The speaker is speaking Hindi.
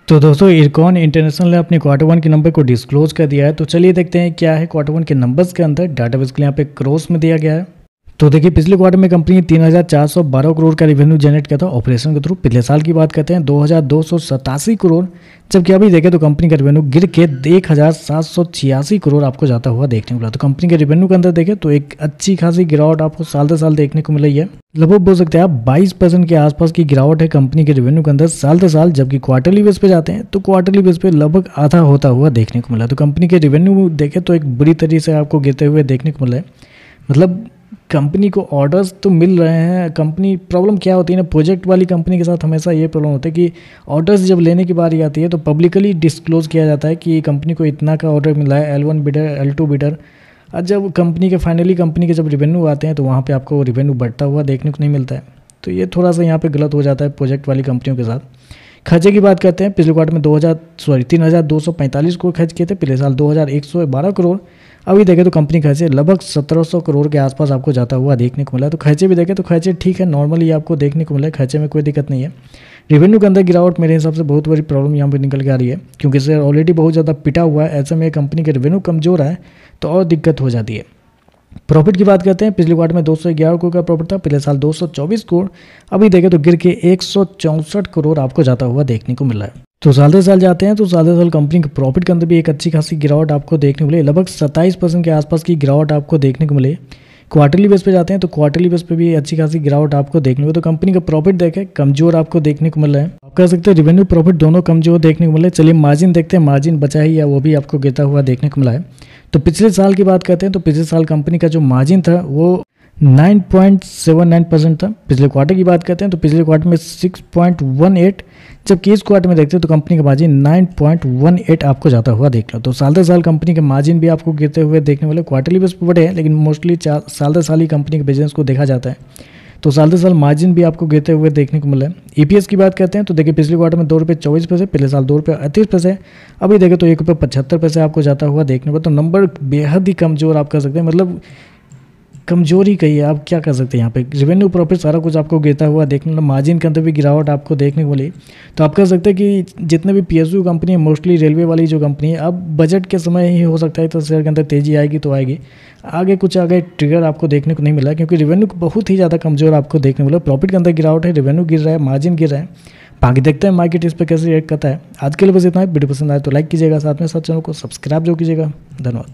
तो दोस्तों इरकॉन इंटरनेशनल ने अपने क्वार्टर वन के नंबर को डिस्क्लोज कर दिया है। तो चलिए देखते हैं क्या है क्वार्टर वन के नंबर्स के अंदर। डाटाबेस के लिए यहाँ पे क्रॉस में दिया गया है। तो देखिए पिछले क्वार्टर में कंपनी ने 3,412 करोड़ का रेवेन्यू जनरेट किया था ऑपरेशन के थ्रू। पिछले साल की बात करते हैं 2,287 करोड़, जबकि अभी देखें तो कंपनी का रेवेन्यू गिर के 1,786 करोड़ आपको जाता हुआ देखने को मिला। तो कंपनी के रेवेन्यू के अंदर देखें तो एक अच्छी खासी गिरावट आपको साल दर साल देखने को मिल रही है। लगभग बोल सकते हैं आप 22% के आसपास की गिरावट है कंपनी के रेवेन्यू के अंदर साल दर साल। जबकि क्वार्टरली बेस पे जाते हैं तो क्वार्टरली बेस पे लगभग आधा होता हुआ देखने को मिला। तो कंपनी के रेवेन्यू देखें तो एक बुरी तरीके से आपको गिरते हुए देखने को मिला है। मतलब कंपनी को ऑर्डर्स तो मिल रहे हैं। कंपनी प्रॉब्लम क्या होती है ना, प्रोजेक्ट वाली कंपनी के साथ हमेशा ये प्रॉब्लम होता है कि ऑर्डर्स जब लेने की बारी आती है तो पब्लिकली डिस्क्लोज किया जाता है कि कंपनी को इतना का ऑर्डर मिला है, L1 बिडर, L2 बिडर। और जब कंपनी के जब रिवेन्यू आते हैं तो वहाँ पे आपको रिवेन्यू बढ़ता हुआ देखने को नहीं मिलता है। तो ये थोड़ा सा यहाँ पे गलत हो जाता है प्रोजेक्ट वाली कंपनियों के साथ। खर्चे की बात करते हैं, पिछले क्वार्टर में 3,245 करोड़ खर्च किए थे, पिछले साल 2,112 करोड़। अभी देखें तो कंपनी खर्चे लगभग 1,700 करोड़ के आसपास आपको जाता हुआ देखने को मिला। तो खर्चे भी देखें तो खर्चे ठीक है, नॉर्मली आपको देखने को मिला है, खर्चे में कोई दिक्कत नहीं है। रेवेन्यू के अंदर गिरावट मेरे हिसाब से बहुत बड़ी प्रॉब्लम यहाँ पे निकल के आ रही है, क्योंकि शेयर ऑलरेडी बहुत ज़्यादा पिटा हुआ है। ऐसे में कंपनी के रेवेन्यू कमजोर है तो और दिक्कत हो जाती है। प्रॉफिट की बात करते हैं, पिछले क्वार्टर में 211 करोड़ का प्रॉफिट था, पिछले साल 224 करोड़। अभी देखें तो गिर के 164 करोड़ आपको जाता हुआ देखने को मिल रहा है। तो साल दर साल जाते हैं तो साल दर साल कंपनी के प्रॉफिट के अंदर भी एक अच्छी खासी गिरावट आपको देखने को मिले। लगभग 27% के आसपास की गिरावट आपको देखने को मिले। क्वार्टरली बेस पे जाते हैं तो क्वार्टरली बेस पे भी अच्छी खासी गिरावट आपको देखने को मिले। तो कंपनी का प्रॉफिट देखें कमजोर आपको देखने को मिल रहा है। आप कह सकते हैं रेवेन्यू प्रॉफिट दोनों कमजोर देखने को मिले। चलिए मार्जिन देखते हैं, मार्जिन बचा ही या वो भी आपको गिरता हुआ देखने को मिला है। तो पिछले साल की बात करते हैं तो पिछले साल कंपनी का जो मार्जिन था वो 9.79% था। पिछले क्वार्टर की बात करते हैं तो पिछले क्वार्टर में 6.18, जबकि इस क्वार्टर में देखते हैं तो कंपनी का मार्जिन 9.18 आपको जाता हुआ देख लो। तो साल दर साल कंपनी के मार्जिन भी आपको गिरते हुए देखने वाले। क्वार्टरली बेस पर बड़े हैं, लेकिन मोस्टली साल दर साल ही कंपनी के बिजनेस को देखा जाता है। तो साल दर साल मार्जिन भी आपको गिरते हुए देखने को मिला है। ईपीएस की बात करते हैं तो देखिए पिछले क्वार्टर में ₹2.24, पिछले साल ₹2.38। अभी देखें तो ₹1.75 आपको जाता हुआ देखने को। तो नंबर बेहद ही कमजोर आप कह सकते हैं, मतलब कमजोरी कही है, आप क्या कर सकते हैं। यहाँ पे रेवेन्यू प्रॉफिट सारा कुछ आपको गिरता हुआ देखने को, मार्जिन के अंदर भी गिरावट आपको देखने को मिली। तो आप कह सकते हैं कि जितने भी पीएसयू कंपनी है, मोस्टली रेलवे वाली जो कंपनी है, अब बजट के समय ही हो सकता है तो शेयर के अंदर तेजी आएगी तो आएगी। आगे ट्रिगर आपको देखने को नहीं मिला, क्योंकि रेवेन्यू बहुत ही ज़्यादा कमजोर आपको देखने को मिला। प्रॉफिट के अंदर गिरावट है, रेवेन्यू गिर रहा है, मार्जिन गिर रहा है। बाकी देखते हैं मार्केट इस पर कैसे रिएक्ट करता है। आज के लिए बस इतना है। वीडियो पसंद आए तो लाइक कीजिएगा, साथ में साथ चैनल को सब्सक्राइब जो कीजिएगा। धन्यवाद।